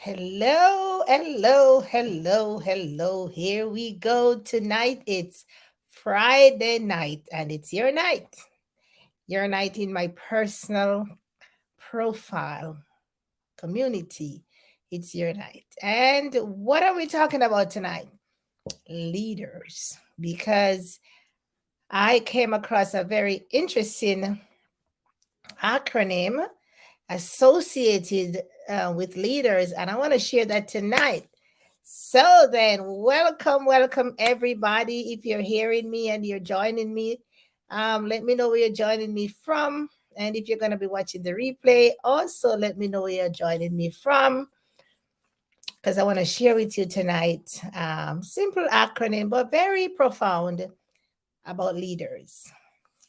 Hello, hello, hello, hello. Here we go. Tonight it's Friday night and it's your night. Your night in my personal profile community. It's your night. And what are we talking about tonight? Leaders. Because I came across a very interesting acronym associated with leaders, and I want to share that tonight. So then, welcome everybody. If you're hearing me and you're joining me, let me know where you're joining me from. And if you're going to be watching the replay, also let me know where you're joining me from, because I want to share with you tonight. Simple acronym, but very profound about leaders,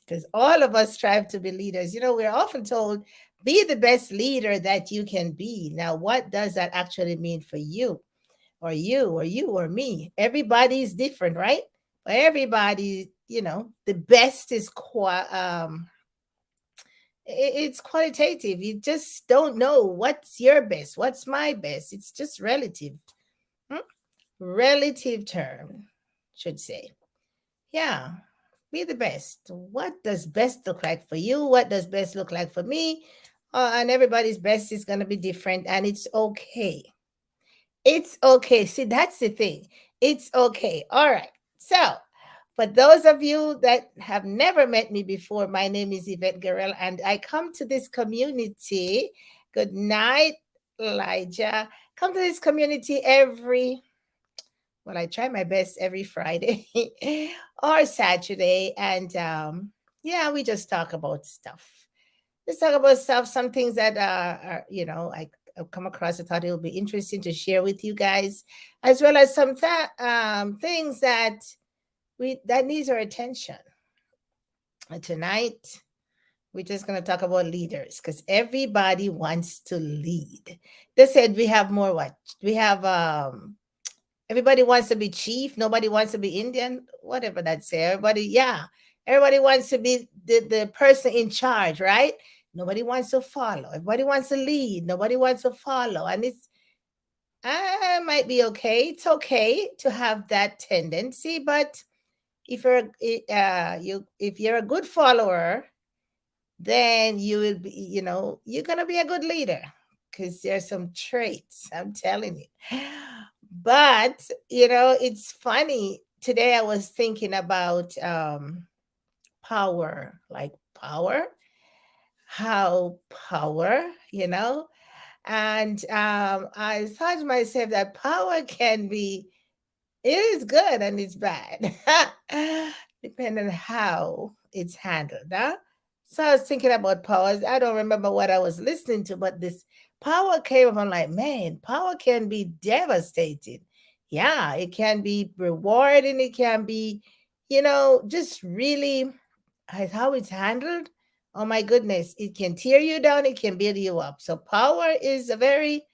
because all of us strive to be leaders. We're often told, be the best leader that you can be. Now, what does that actually mean for you, or you, or me? Everybody is different, right? But everybody, the best is it's qualitative. You just don't know what's your best, what's my best. It's just relative. Hmm? Relative term, should say. Yeah, be the best. What does best look like for you? What does best look like for me? And everybody's best is going to be different, and it's okay. It's okay. See, that's the thing. It's okay. All right. So, for those of you that have never met me before, my name is Yvette Guerrero, and I come to this community. Good night, Elijah. Come to this community I try my best every Friday or Saturday. And yeah, we just talk about stuff. Let's talk about stuff, some things that I've come across. I thought it would be interesting to share with you guys, as well as some things that needs our attention. And tonight, we're just going to talk about leaders, because everybody wants to lead. They said we have more what? We have everybody wants to be chief. Nobody wants to be Indian. Whatever that say. Everybody wants to be the person in charge, right? Nobody wants to follow. Everybody wants to lead. Nobody wants to follow. And it's might be okay. It's okay to have that tendency, but if you're a good follower, then you will be, you're gonna be a good leader, because there's some traits. I'm telling you. But it's funny. Today I was thinking about power, like power, how power, and I thought to myself that power can be, it is good and it's bad, depending on how it's handled. Huh? So I was thinking about powers. I don't remember what I was listening to, but this power came up. I'm like, man, power can be devastating. Yeah, it can be rewarding. It can be, just really how it's handled. Oh my goodness, it can tear you down. It can build you up. So power is a very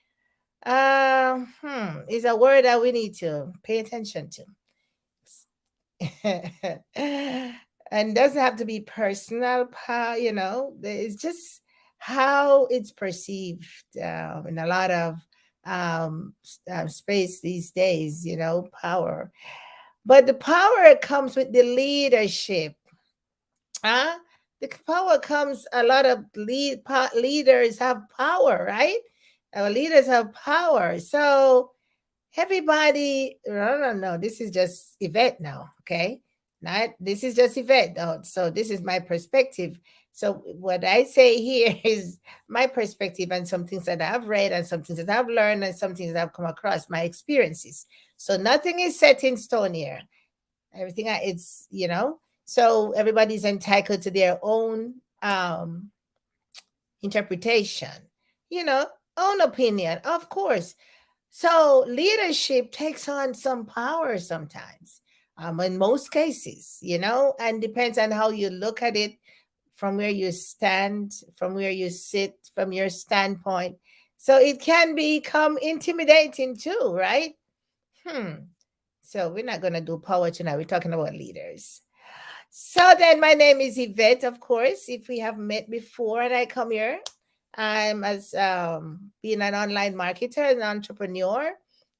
is a word that we need to pay attention to. And doesn't have to be personal power, it's just how it's perceived in a lot of space these days, power. But the power comes with the leadership. Huh? The power comes, a lot of leaders have power, right? Our leaders have power. So everybody, no, this is just Yvette now, okay? Not this is just Yvette, though. So this is my perspective. So what I say here is my perspective, and some things that I've read, and some things that I've learned, and some things that I've come across, my experiences. So nothing is set in stone here. Everything it's, so everybody's entitled to their own interpretation, you know, own opinion, of course. So leadership takes on some power sometimes, in most cases, and depends on how you look at it, from where you stand, from where you sit, from your standpoint. So it can become intimidating too, right? So we're not going to do power tonight. We're talking about leaders. So then, my name is Yvette, of course. If we have met before and I come here, I'm as being an online marketer, an entrepreneur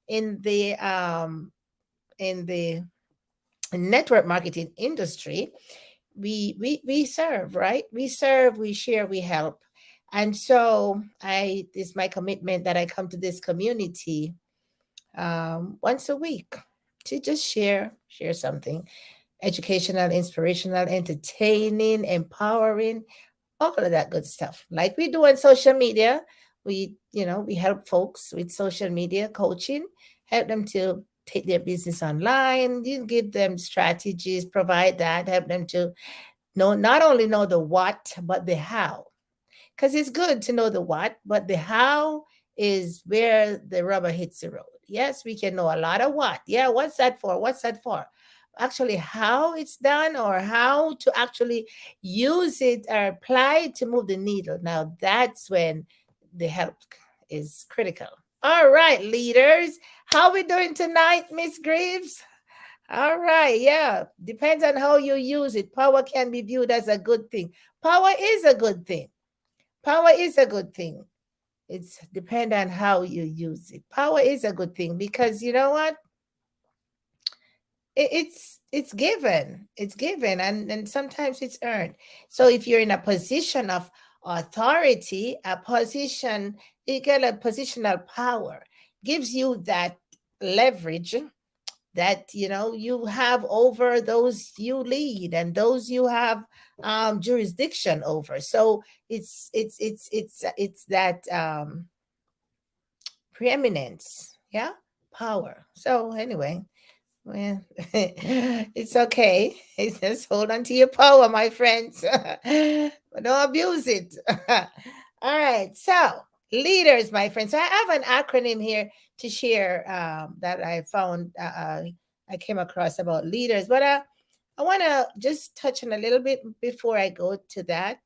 in the network marketing industry. We serve, right? We serve, we share, we help. And so I it's my commitment that I come to this community once a week to just share something educational, inspirational, entertaining, empowering, all of that good stuff. Like we do on social media, we help folks with social media coaching, help them to take their business online. You give them strategies, provide that, help them to know not only know the what but the how, because it's good to know the what, but the how is where the rubber hits the road. Yes, we can know a lot of what. Yeah, what's that for? What's that for? Actually, how it's done or how to actually use it or apply it to move the needle. Now, that's when the help is critical. All right, leaders, how we doing tonight, Miss Greaves? All right, yeah. Depends on how you use it. Power can be viewed as a good thing. Power is a good thing. Power is a good thing. It's depend on how you use it. Power is a good thing because you know what? It's given. It's given, and sometimes it's earned. So if you're in a position of authority, a position, you get a positional power, gives you that leverage that you have over those you lead and those you have jurisdiction over. So it's that preeminence, yeah, power. So anyway, well, it's okay. Just hold on to your power, my friends. But don't abuse it. All right. So, leaders, my friends. So, I have an acronym here to share that I found, I came across about leaders. But I want to just touch on a little bit before I go to that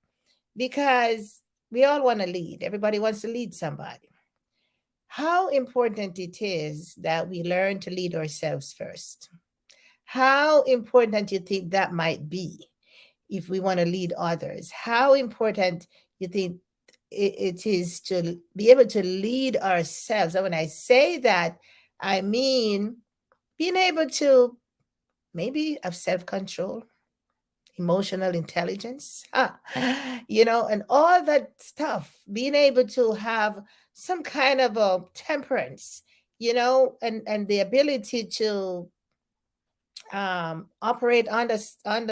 because we all want to lead. Everybody wants to lead somebody. How important it is that we learn to lead ourselves first. How important you think that might be if we want to lead others? How important you think it is to be able to lead ourselves? And when I say that, I mean being able to maybe have self control, emotional intelligence, and all that stuff, being able to have some kind of a temperance, and the ability to operate under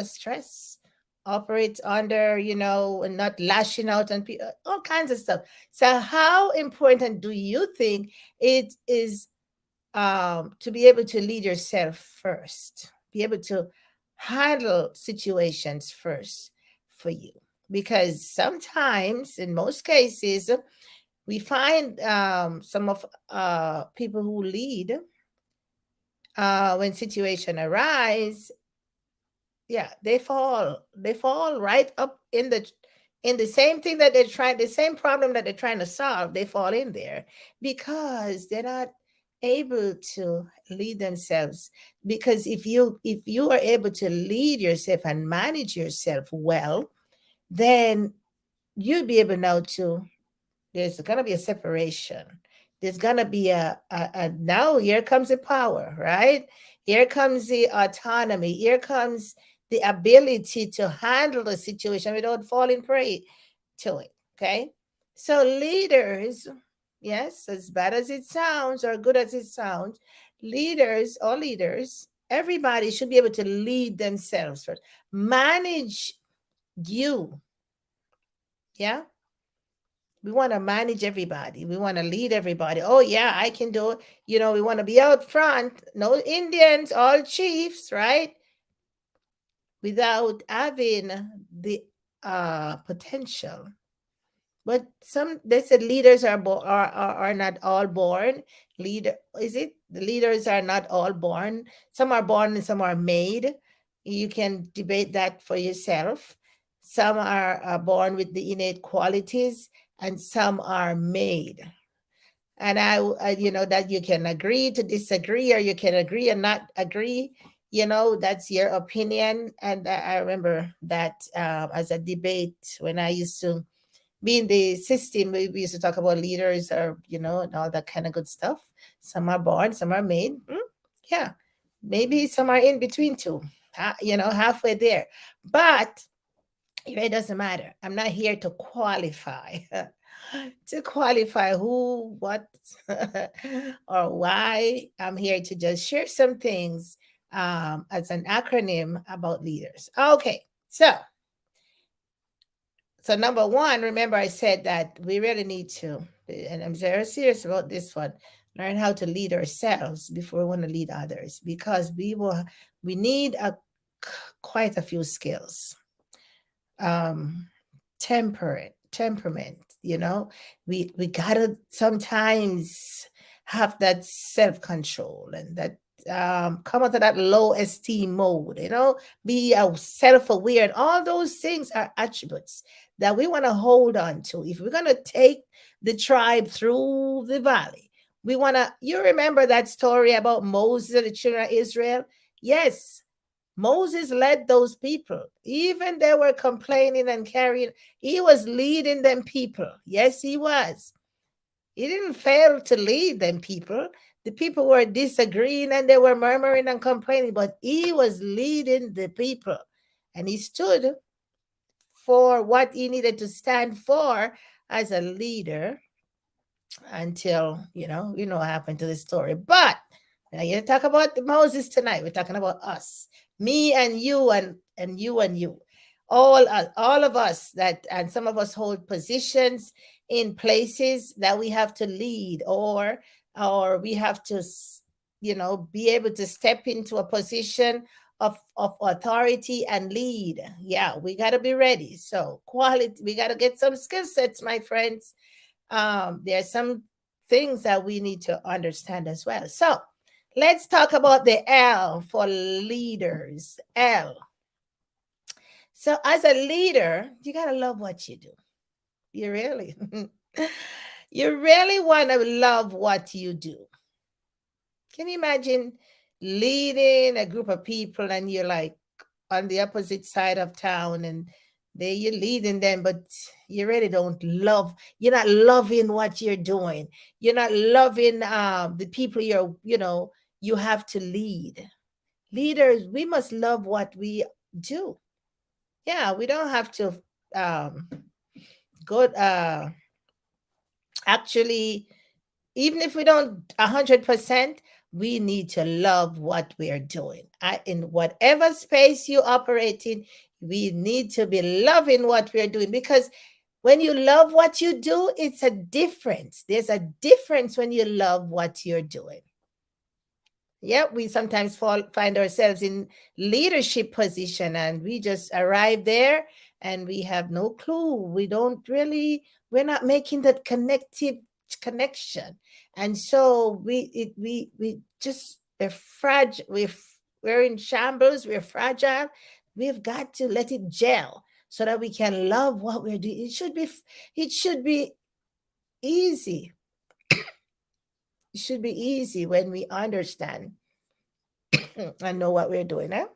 stress, operate under and not lashing out on people, all kinds of stuff. So how important do you think it is to be able to lead yourself first, be able to handle situations first for you? Because sometimes, in most cases, we find some of people who lead, when situation arise, yeah, they fall right up in the same thing that they're trying, the same problem that they're trying to solve, they fall in there because they're not able to lead themselves. Because if you are able to lead yourself and manage yourself well, then you'll be able now to, there's going to be a separation. There's going to be now here comes the power, right? Here comes the autonomy. Here comes the ability to handle the situation without falling prey to it. Okay. So, leaders, yes, as bad as it sounds or good as it sounds, leaders, all leaders, everybody should be able to lead themselves first, manage you. Yeah, we want to manage everybody. We want to lead everybody. Oh, yeah, I can do it. We want to be out front. No Indians, all chiefs, right? Without having the potential. But some they said leaders are not all born. Leader is it? The leaders are not all born. Some are born and some are made. You can debate that for yourself. Some are born with the innate qualities, and some are made. And that you can agree to disagree, or you can agree and not agree. That's your opinion. And I remember that as a debate when I used to being the system, we used to talk about leaders or, and all that kind of good stuff. Some are born, some are made. Yeah, maybe some are in between too, halfway there. But it doesn't matter. I'm not here to qualify. To qualify who, what, or why. I'm here to just share some things as an acronym about leaders. Okay, so number one, remember I said that we really need to, and I'm very serious about this one, learn how to lead ourselves before we want to lead others, because we need quite a few skills. Um, temperament, we gotta sometimes have that self-control, and that come out of that low esteem mode, be self-aware, and all those things are attributes that we want to hold on to if we're going to take the tribe through the valley. You remember that story about Moses and the children of Israel? Yes, Moses led those people. Even they were complaining and carrying, he was leading them people. Yes, he was. He didn't fail to lead them people. The people were disagreeing and they were murmuring and complaining, but he was leading the people. And he stood for what he needed to stand for as a leader until, what happened to the story. But now you talk about Moses tonight. We're talking about us, me and you, and you and you, all of us, that, and some of us hold positions in places that we have to lead, or we have to, be able to step into a position of authority and lead. Yeah, we got to be ready. So quality, we got to get some skill sets, my friends. There's some things that we need to understand as well. So let's talk about the L for leaders. L. So as a leader, you got to love what you do. You really, you really want to love what you do. Can you imagine leading a group of people and you're like on the opposite side of town, and you're leading them, but you really don't love, you're not loving what you're doing. You're not loving the people you have to lead. Leaders, we must love what we do. Yeah, we don't have to um go actually, even if we don't 100%, we need to love what we are doing. In whatever space you operate in, we need to be loving what we're doing, because when you love what you do, it's a difference. There's a difference when you love what you're doing. Yeah, we sometimes find ourselves in leadership position and we just arrive there and we have no clue. We're not making that connective connection. And so we just, we're fragile. We're in shambles. We're fragile. We've got to let it gel so that we can love what we're doing. It should be easy. It should be easy when we understand and know what we're doing. Eh?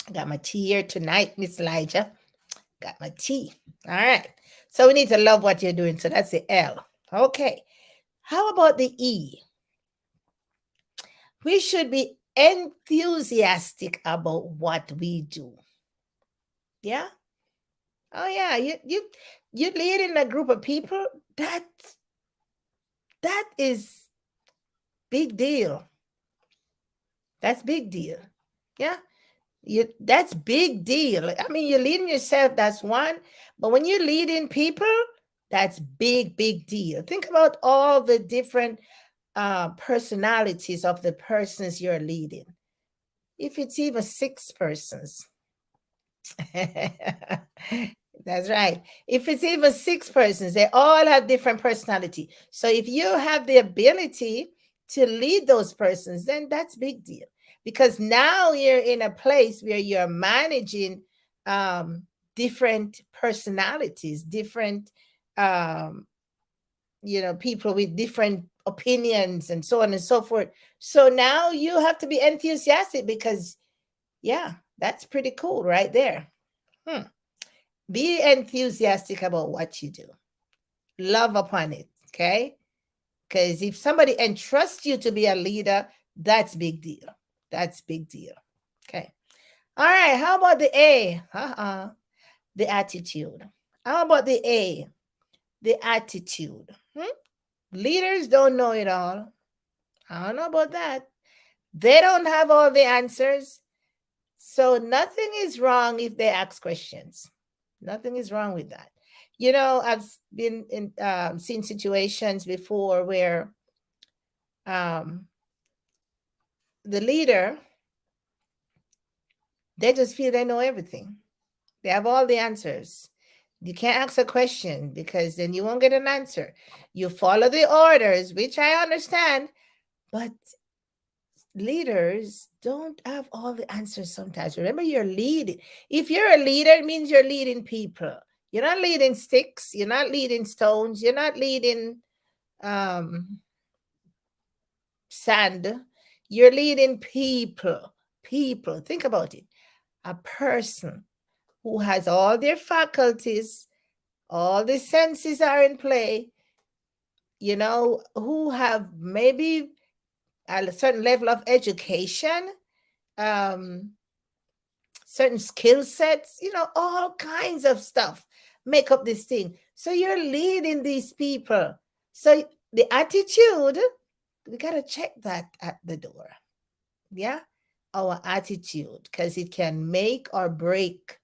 I got my tea here tonight, Miss Elijah. Got my tea. All right. So we need to love what you're doing. So that's the L. Okay. How about the E? We should be enthusiastic about what we do. Yeah. Oh yeah. You leading a group of people. That is big deal. That's big deal. Yeah. That's big deal. I mean, you're leading yourself, that's one, but when you're leading people, that's big deal. Think about all the different personalities of the persons you're leading. If it's even 6 persons, that's right. If it's even 6 persons, they all have different personality. So if you have the ability to lead those persons, then that's big deal, because now you're in a place where you're managing different personalities, different people with different opinions and so on and so forth. So now you have to be enthusiastic because, yeah, That's pretty cool right there. Hmm. Be enthusiastic about what you do. Love upon it. Okay. Because if somebody entrusts you to be a leader, that's big deal. That's big deal. Okay. All right. How about the A? The attitude. How about the A? The attitude. Leaders don't know it all. I don't know about that. They don't have all the answers. So nothing is wrong if they ask questions. Nothing is wrong with that. I've been in seen situations before where um, the leader, they just feel they know everything. They have all the answers. You can't ask a question because then you won't get an answer. You follow the orders, which I understand, but leaders don't have all the answers sometimes. Remember, you're leading. If you're a leader, it means you're leading people. You're not leading sticks. You're not leading stones. You're not leading um, sand. You're leading people. People. Think about it. A person who has all their faculties, all the senses are in play, who have maybe a certain level of education, um, certain skill sets, all kinds of stuff make up this thing. So you're leading these people. So the attitude, we got to check that at the door. Yeah. Our attitude, because it can make or break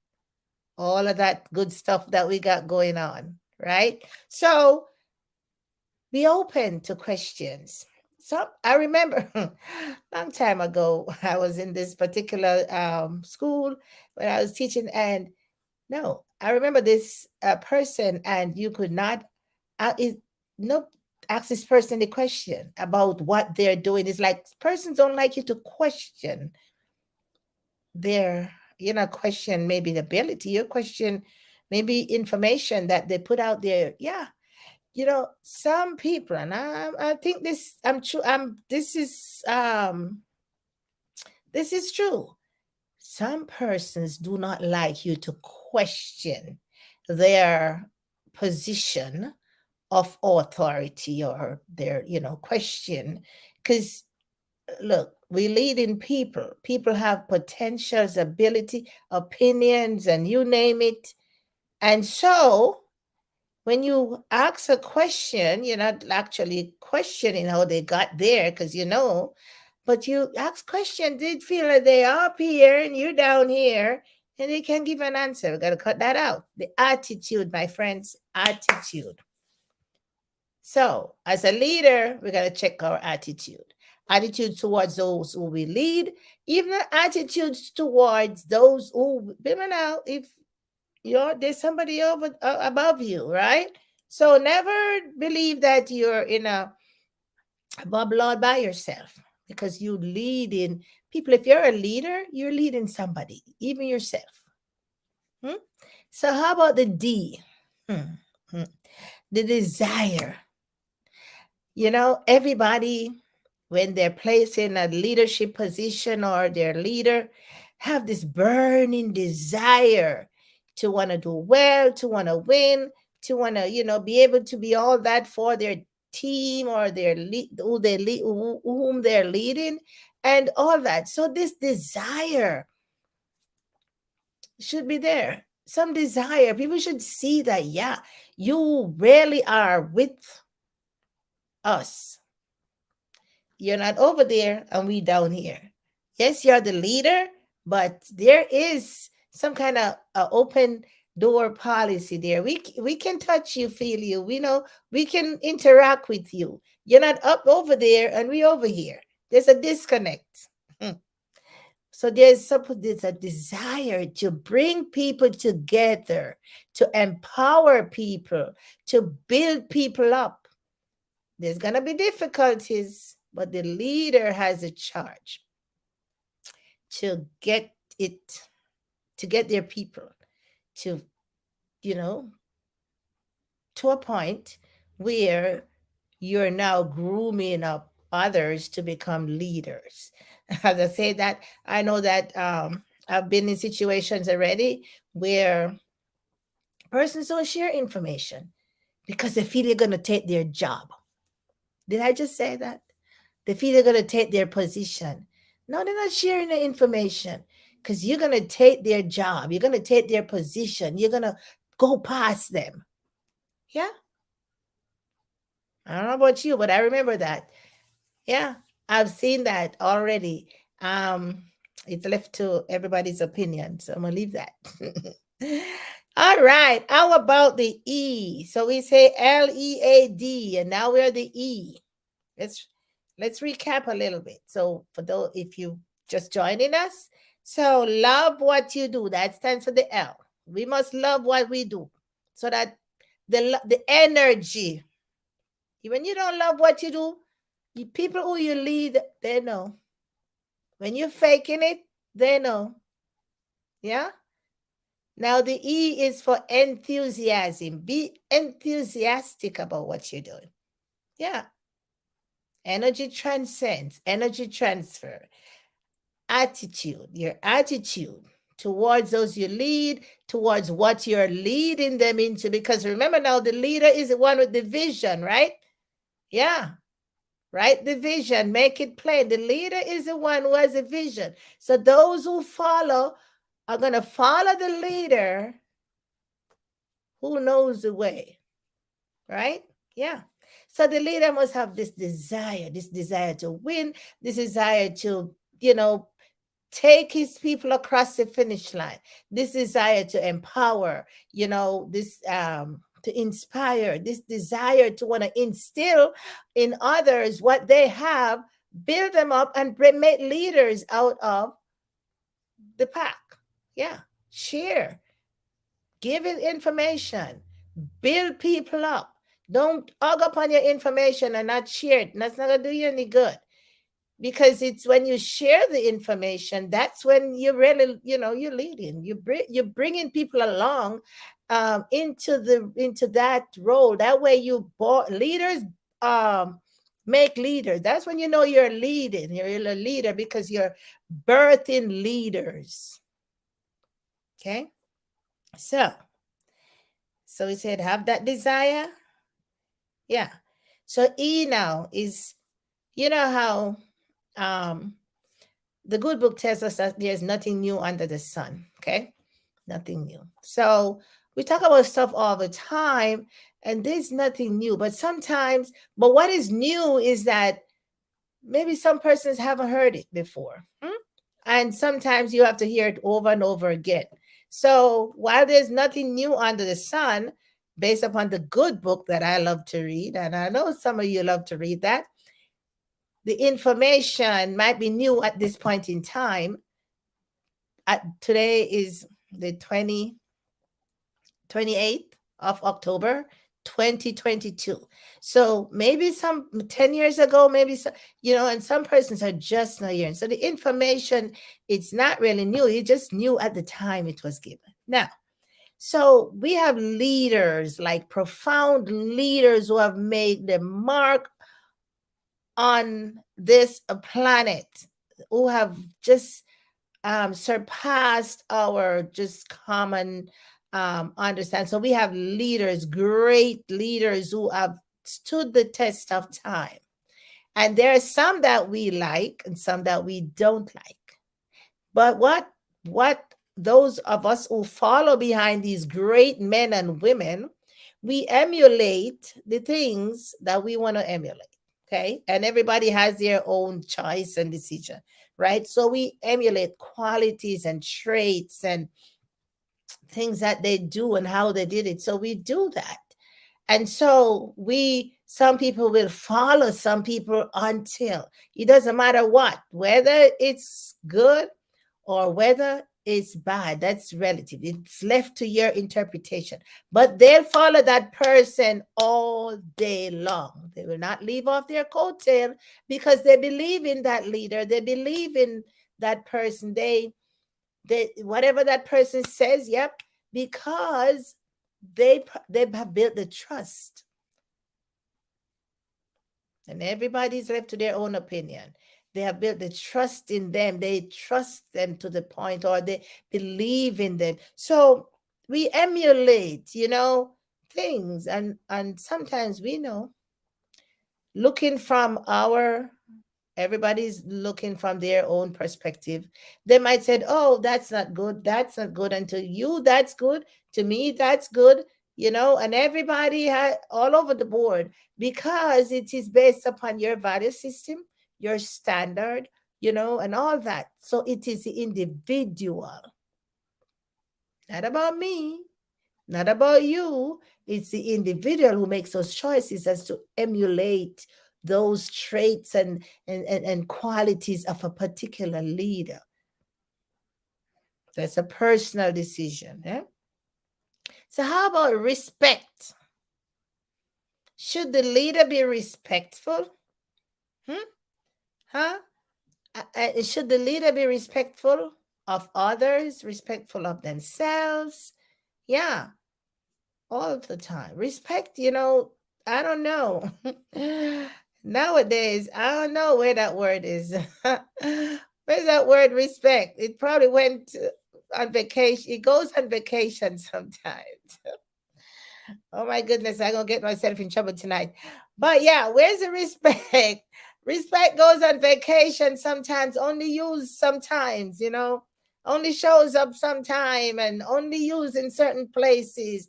all of that good stuff that we got going on. Right. So be open to questions. So I remember long time ago, I was in this particular school when I was teaching, and no, I remember this person, and you could not, is no, ask this person the question about what they're doing. It's like persons don't like you to question their, question maybe the ability, you question maybe information that they put out there. Yeah, some people, and I think this, I'm true. This is true. Some persons do not like you to question their position of authority, or their, question. Because look, we lead in people. People have potentials, ability, opinions, and you name it. And so when you ask a question, you're not actually questioning how they got there, because but you ask questions, they feel like they are up here and you're down here, and they can give an answer. We got to cut that out. The attitude, my friends, attitude. So, as a leader, we got to check our attitude. Attitude towards those who we lead, even attitudes towards those who, remember now, if there's somebody over above you, right? So never believe that you're in a bubble all by yourself, because you lead in people. If you're a leader, you're leading somebody, even yourself. Hmm? So how about the D? Hmm. Hmm. The desire. Everybody, when they're placed in a leadership position, or their leader, have this burning desire to want to do well, to want to win, to want to, be able to be all that for their team, or their whom they're leading, and all that. So this desire should be there. Some desire. People should see that, yeah, you really are with us. You're not over there and we down here. Yes, you're the leader, but there is some kind of open door policy there. We can touch you, feel you. We know we can interact with you. You're not up over there and we over here. There's a disconnect. Hmm. So there's a desire to bring people together, to empower people, to build people up. There's going to be difficulties, but the leader has a charge to get it, to get their people to, you know, to a point where you're now grooming up others to become leaders. As I say that, I know that I've been in situations already where persons don't share information because they feel you're going to take their job. Did I just say that? They feel they're going to take their position. No, they're not sharing the information because you're going to take their job. You're going to take their position. You're going to go past them. Yeah. I don't know about you, but I remember that. Yeah. I've seen that already. Um, it's left to everybody's opinion. So I'm going to leave that. All right. How about the E? So we say LEAD, and now we're the E. Let's let's recap a little bit. So for those if you just joining us, so love what you do. That stands for the L. We must love what we do, so that the energy. When you don't love what you do, people who you lead, they know. When you're faking it, they know. Yeah. Now the E is for enthusiasm. Be enthusiastic about what you're doing. Yeah. Energy transcends, energy transfer, attitude, your attitude towards those you lead, towards what you're leading them into. Because remember now, the leader is the one with the vision, right? Yeah. Write the vision, make it plain. The leader is the one who has a vision. So those who follow are going to follow the leader who knows the way, right? Yeah. So the leader must have this desire to win, this desire to, take his people across the finish line, this desire to empower, this to inspire, this desire to want to instill in others what they have, build them up, and make leaders out of the pack. Yeah. Share, give it information, build people up. Don't hug up on your information and not share it. That's not going to do you any good, because it's when you share the information, that's when you really, you're leading. You're bringing people along into that role. That way, leaders make leaders. That's when you know you're leading. You're a leader because you're birthing leaders. Okay, so we said have that desire. Yeah. So E now is, how the good book tells us that there's nothing new under the sun. Okay, nothing new. So we talk about stuff all the time, and there's nothing new. But what is new is that maybe some persons haven't heard it before. And sometimes you have to hear it over and over again. So while there's nothing new under the sun, based upon the good book that I love to read, and I know some of you love to read that, the information might be new at this point in time. Today is the 28th of October, 2022. So maybe some 10 years ago, maybe some, and some persons are just not hearing. So the information, it's not really new. It's just new at the time it was given. Now, so we have leaders, like profound leaders who have made the mark on this planet, who have just surpassed our just common understand. So we have leaders, great leaders who have stood the test of time. And there are some that we like and some that we don't like. But what those of us who follow behind these great men and women, we emulate the things that we want to emulate. Okay. And everybody has their own choice and decision, right? So we emulate qualities and traits and things that they do and how they did it. So we do that. And so some people will follow some people until it doesn't matter whether it's good or whether it's bad. That's relative. It's left to your interpretation. But they'll follow that person all day long. They will not leave off their coattail because they believe in that leader. They believe in that person. They whatever that person says, yep, because they have built the trust. And everybody's left to their own opinion. They have built the trust in them. They trust them to the point, or they believe in them. So we emulate, things, and sometimes we know, looking from our everybody's looking from their own perspective. They might say, oh, that's not good, that's not good, and to you that's good, to me that's good, and everybody all over the board, because it is based upon your value system, your standard, and all that. So it is the individual, not about me, not about you. It's the individual who makes those choices as to emulate those traits and qualities of a particular leader. That's a personal decision. Eh? So, how about respect? Should the leader be respectful? Hmm? Huh? Should the leader be respectful of others, respectful of themselves? Yeah, all of the time. Respect, I don't know. Nowadays, I don't know where that word is. Where's that word respect? It probably went on vacation. It goes on vacation sometimes. Oh my goodness, I'm gonna get myself in trouble tonight. But yeah, where's the respect? Respect goes on vacation sometimes, only used sometimes, only shows up sometime and only used in certain places.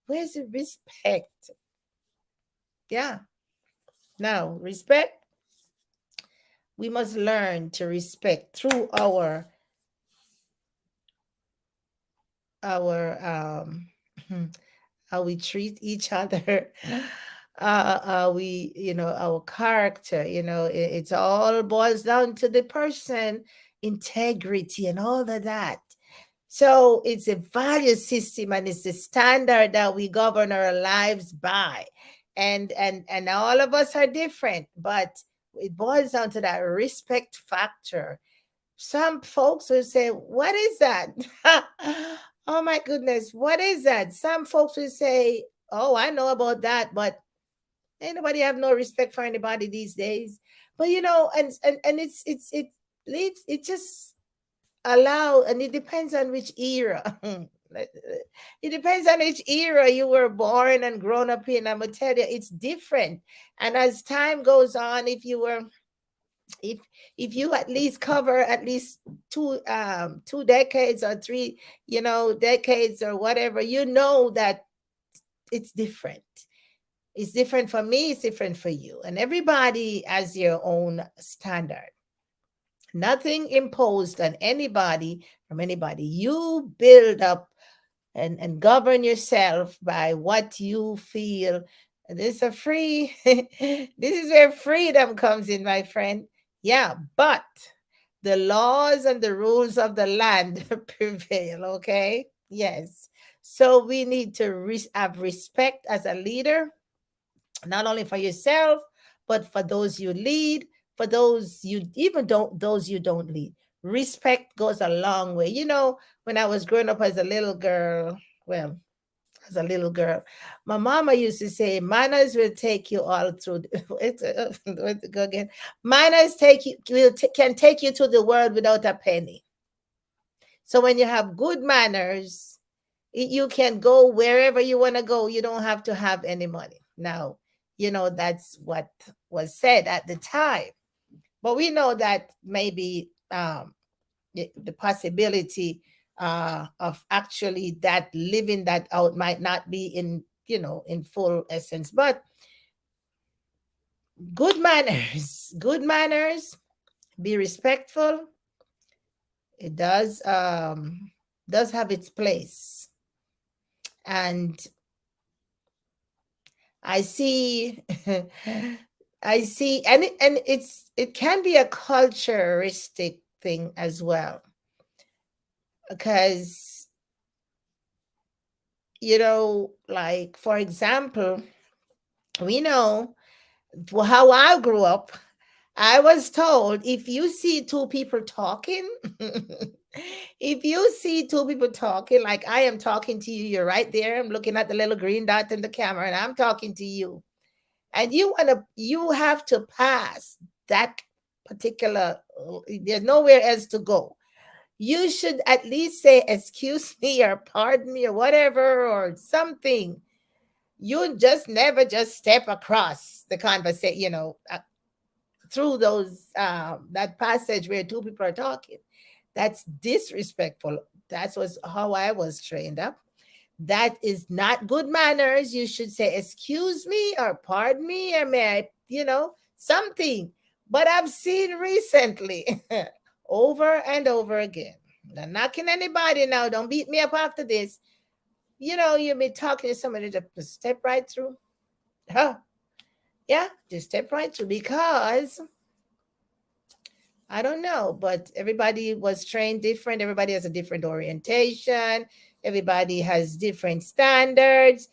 Where's the respect? Yeah. Now, respect, we must learn to respect through our how we treat each other, we our character, it's all boils down to the person, integrity and all of that. So it's a value system, and it's the standard that we govern our lives by. And all of us are different, but it boils down to that respect factor. Some folks will say, what is that? Oh my goodness, what is that? Some folks will say, oh, I know about that, but ain't nobody have no respect for anybody these days. But and it leads, it just allow, and it depends on which era. It depends on which era you were born and grown up in. I'm gonna tell you, it's different. And as time goes on, if you at least cover at least two decades or three, decades or whatever, that it's different. It's different for me, it's different for you, and everybody has their own standard. Nothing imposed on anybody from anybody. You build up and govern yourself by what you feel. This is a free, this is where freedom comes in, my friend. Yeah, but the laws and the rules of the land prevail, okay? Yes. So we need to have respect as a leader, not only for yourself, but for those you lead, for those you even don't those you don't lead. Respect goes a long way. When I was growing up as a little girl, well, as a little girl, my mama used to say, "Manners will take you all through." Where's it go again? Manners can take you to the world without a penny. So when you have good manners, you can go wherever you want to go. You don't have to have any money. Now, that's what was said at the time. But we know that maybe the possibility of actually that living that out might not be in full essence. But good manners, good manners, be respectful. It does have its place. And I see I see, and it can be a culturistic thing as well, because like, for example, we know how I grew up. I was told, if you see two people talking, if you see two people talking, like I am talking to you, you're right there, I'm looking at the little green dot in the camera, and I'm talking to you, and you have to pass that particular, there's nowhere else to go, you should at least say, excuse me, or pardon me, or whatever, or something. You just never just step across the conversation, through those that passage where two people are talking. That's disrespectful. That was how I was trained up. That is not good manners. You should say, excuse me, or pardon me, or may I, something. But I've seen recently, over and over again. I'm not knocking anybody now. Don't beat me up after this. You've been talking to somebody, just step right through. Huh? Yeah, just step right through, because I don't know, but everybody was trained different. Everybody has a different orientation. Everybody has different standards,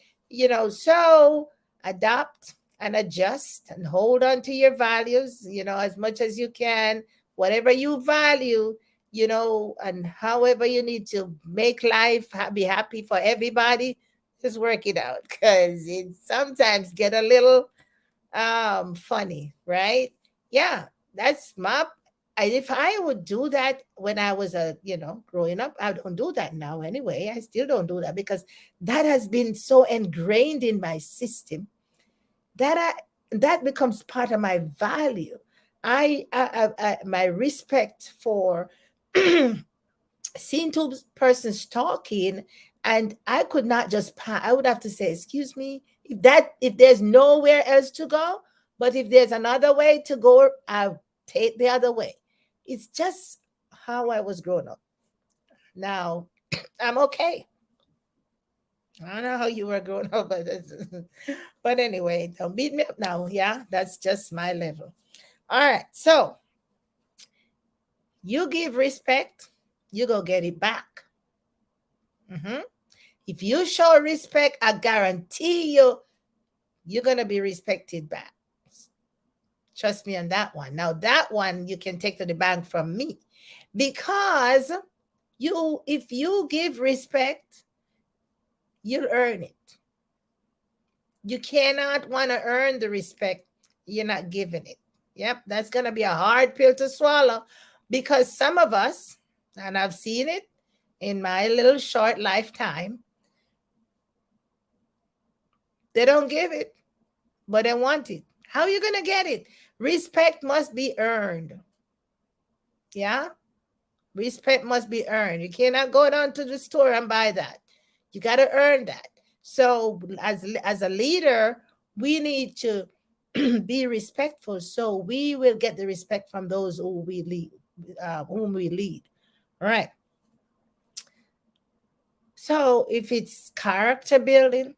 so adapt and adjust and hold on to your values, as much as you can, whatever you value, and however you need to make life be happy for everybody, just work it out, because it sometimes get a little funny, right? Yeah, that's my if I would do that when I was growing up. I don't do that now anyway. I still don't do that, because that has been so ingrained in my system that that becomes part of my value. My respect for seeing two persons talking, and I could not just pass. I would have to say, excuse me, if there's nowhere else to go, but if there's another way to go, I'll take the other way. It's just how I was growing up. Now I'm okay. I don't know how you were growing up, but but anyway, don't beat me up now. Yeah, that's just my level. All right, so you give respect, you go get it back. Mhm. If you show respect, I guarantee you're gonna be respected back. Trust me on that one. Now that one you can take to the bank from me, because if you give respect, you'll earn it. You cannot want to earn the respect you're not giving it. Yep, that's gonna be a hard pill to swallow, because some of us, and I've seen it in my little short lifetime, they don't give it, but they want it. How are you going to get it? Respect must be earned. Yeah? Respect must be earned. You cannot go down to the store and buy that. You got to earn that. So, as a leader, we need to be respectful, so we will get the respect from those who we lead, whom we lead. All right. So, if it's character building,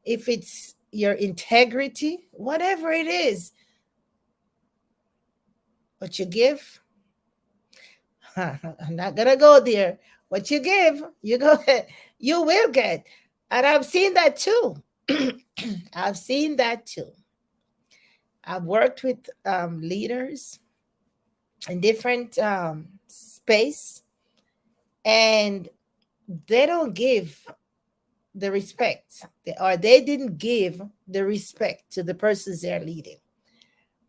if it's your integrity, whatever it is, what you give, I'm not gonna go there. What you give, you go, you will get. And I've seen that too. I've seen that too. I've worked with leaders in different space, and they don't give the respect, or they didn't give the respect to the persons they're leading,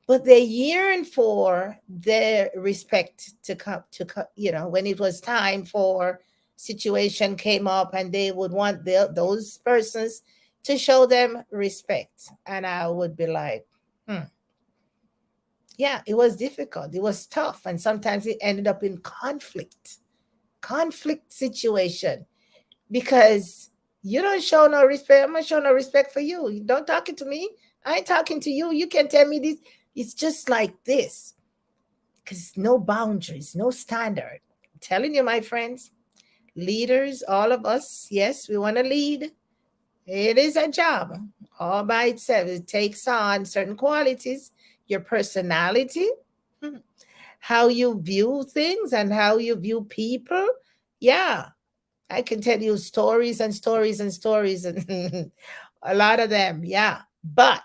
but they yearn for their respect to come when it was time for situation came up, and they would want those persons to show them respect, and I would be like, yeah, it was difficult, it was tough, and sometimes it ended up in conflict situation, because you don't show no respect. I'm not showing no respect for you. You don't talking to me. I ain't talking to you. You can tell me this. It's just like this, because no boundaries, no standard. I'm telling you, my friends, leaders, all of us, yes, we want to lead. It is a job all by itself. It takes on certain qualities, your personality, how you view things, and how you view people. Yeah, I can tell you stories and stories and stories, and a lot of them. Yeah, but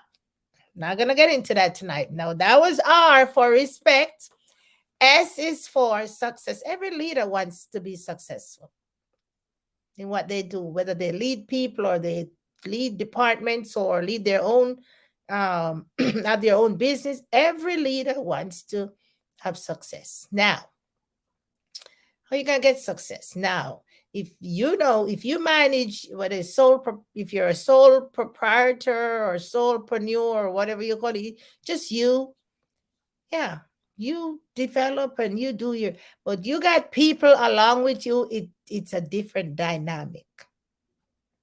not gonna get into that tonight. No, that was R for respect. S is for success. Every leader wants to be successful in what they do, whether they lead people or they lead departments or lead their own, have their own business. Every leader wants to have success. Now, how you gonna get success? Now, if you know, if you manage what is if you're a sole proprietor or solopreneur or whatever you call it, just you, yeah, you develop and you do your, but you got people along with you, it's a different dynamic.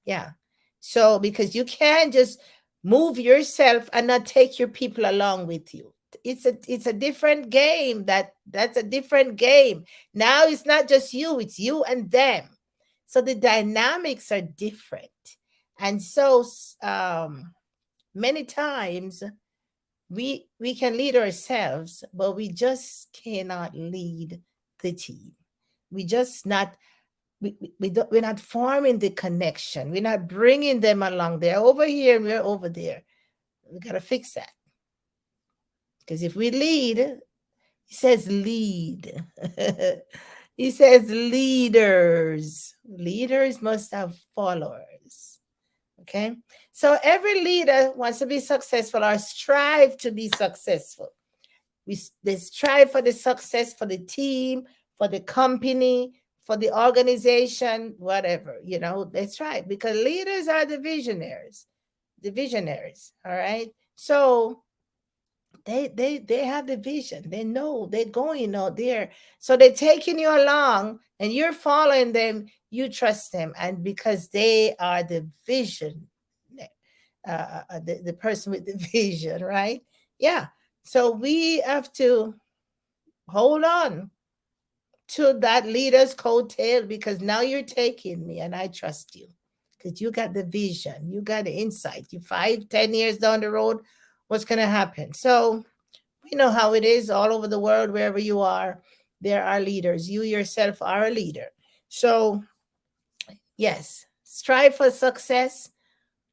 Yeah. So because you can't just move yourself and not take your people along with you. It's a different game. That's a different game. Now it's not just you, it's you and them. So the dynamics are different. And so many times we can lead ourselves, but we just cannot lead the team. We just not we don't, we're not forming the connection. We're not bringing them along. They're over here and we're over there. We got to fix that. Because if we lead, he says lead. He says leaders. Leaders must have followers. Okay. So every leader wants to be successful or strive to be successful. They strive for the success for the team, for the company, for the organization, whatever, that's right. Because leaders are the visionaries. All right. So they have the vision. They know they're going out there. So they're taking you along and you're following them. You trust them. And because they are the vision, the person with the vision, right? Yeah. So we have to hold on to that leader's coattail because now you're taking me and I trust you because you got the vision, you got the insight. You 5, 10 years down the road, what's going to happen? So we know how it is all over the world, wherever you are, there are leaders. You yourself are a leader. So, yes, strive for success.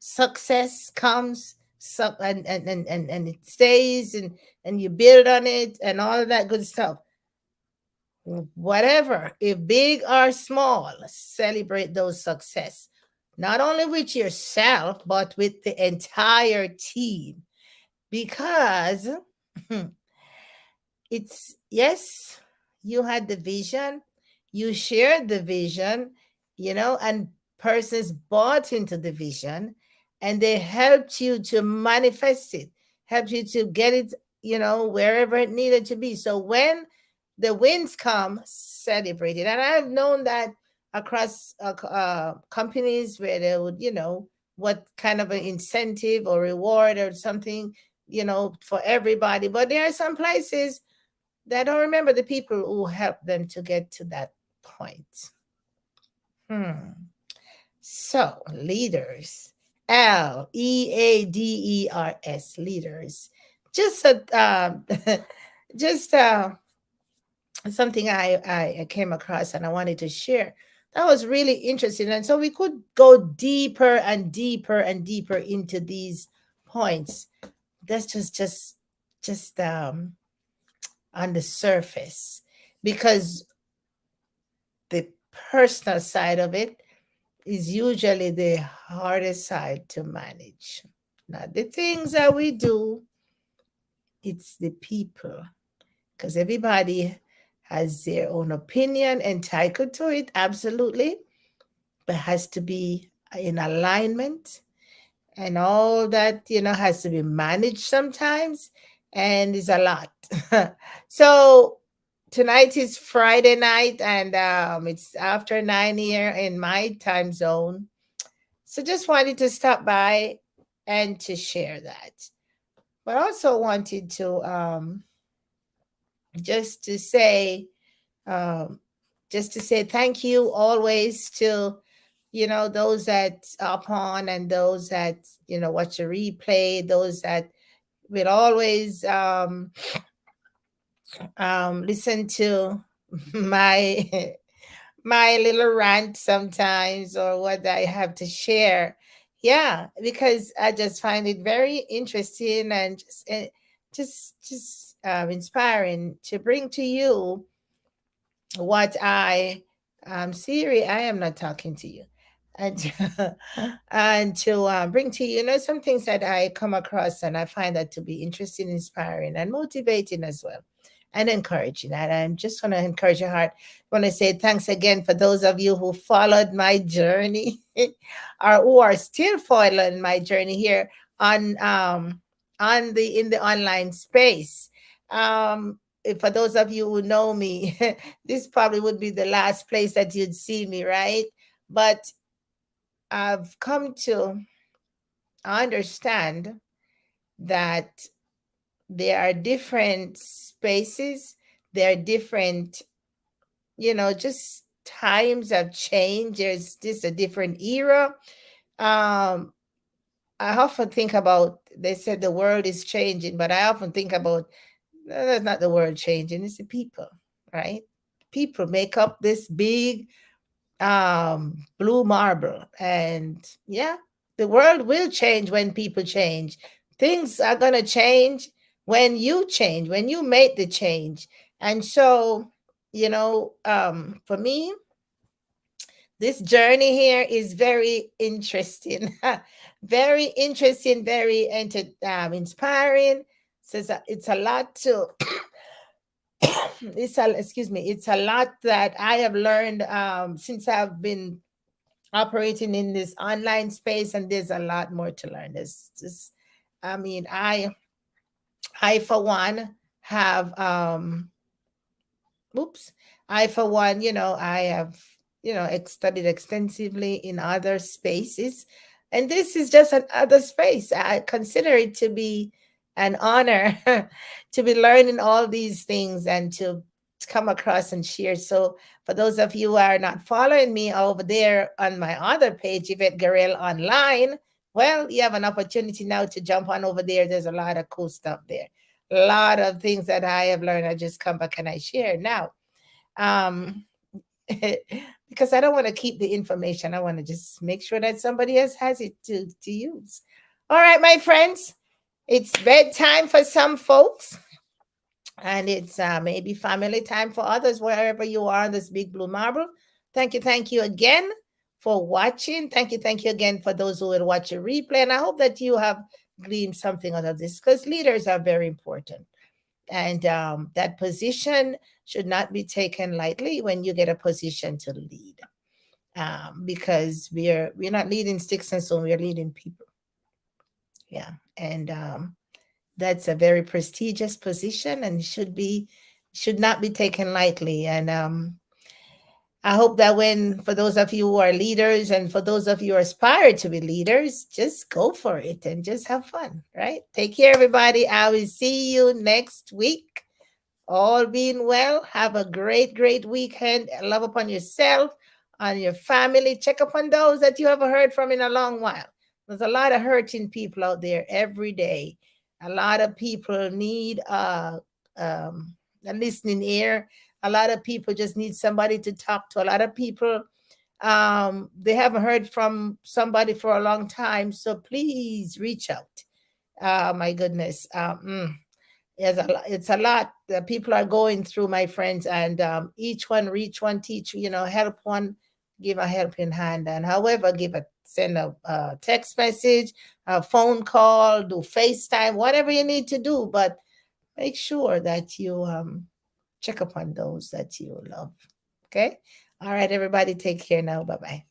Success comes and it stays and you build on it and all of that good stuff. Whatever, if big or small, celebrate those success, not only with yourself, but with the entire team. Because it's, yes, you had the vision, you shared the vision, and persons bought into the vision and they helped you to manifest it, helped you to get it, wherever it needed to be. So when the wins come, celebrate it. And I've known that across companies where they would, what kind of an incentive or reward or something, for everybody. But there are some places that don't remember the people who helped them to get to that point. So, leaders, Leaders, leaders. Just just something I came across and I wanted to share. That was really interesting, and so we could go deeper and deeper and deeper into these points. That's just on the surface because the personal side of it is usually the hardest side to manage. Not the things that we do, it's the people. Because everybody has their own opinion, entitled to it, absolutely, but has to be in alignment. And all that, has to be managed sometimes. And it's a lot. So tonight is Friday night and it's after 9 here in my time zone. So just wanted to stop by and to share that. But also wanted to just to say um, thank you always to those that upon and those that watch a replay, those that will always listen to my my little rant sometimes or what I have to share. Yeah, because I just find it very interesting and just inspiring to bring to you what Siri, I am not talking to you. And and to bring to you, some things that I come across and I find that to be interesting, inspiring, and motivating as well. and encouraging. And I'm just want to encourage your heart. I want to say thanks again for those of you who followed my journey or who are still following my journey here on the in the online space. For those of you who know me, this probably would be the last place that you'd see me, right? But I've come to understand that there are different spaces, there are different, just times have changed. There's just a different era. Um, I often think about, they said the world is changing, but I often think about, no, that's not the world changing, it's the people, right? People make up this big blue marble. And yeah, the world will change when people change. Things are going to change when you change, when you make the change. And so, for me, this journey here is very interesting. Very interesting, very inspiring. So it's a lot to excuse me, it's a lot that I have learned since I've been operating in this online space, and there's a lot more to learn. There's just, I mean, I for one have oops, I for one, I have, studied extensively in other spaces, and this is just another space. I consider it to be an honor to be learning all these things and to come across and share. So for those of you who are not following me over there on my other page, Yvette Garel Online, well, you have an opportunity now to jump on over there. There's a lot of cool stuff there. A lot of things that I have learned. I just come back and I share now. Um, because I don't want to keep the information. I want to just make sure that somebody else has it to use. All right, my friends, it's bedtime for some folks, and it's maybe family time for others, wherever you are on this big blue marble. Thank you again for watching. Thank you again for those who will watch a replay. And I hope that you have gleaned something out of this, because leaders are very important. And that position should not be taken lightly when you get a position to lead, because we're not leading sticks and stones, we're leading people. Yeah. And that's a very prestigious position and should not be taken lightly. And I hope that when, for those of you who are leaders and for those of you who aspire to be leaders, just go for it and just have fun, right? Take care, everybody. I will see you next week. All being well, have a great weekend. Love upon yourself, on your family. Check upon those that you haven't heard from in a long while. There's a lot of hurting people out there every day. A lot of people need a listening ear. A lot of people just need somebody to talk to. A lot of people, they haven't heard from somebody for a long time. So please reach out. My goodness. It's a lot that people are going through, my friends, and each one reach one, teach, help one, give a helping hand. And however, send a text message, a phone call, do FaceTime, whatever you need to do, but make sure that you check upon those that you love. Okay. All right, everybody, take care now. Bye bye.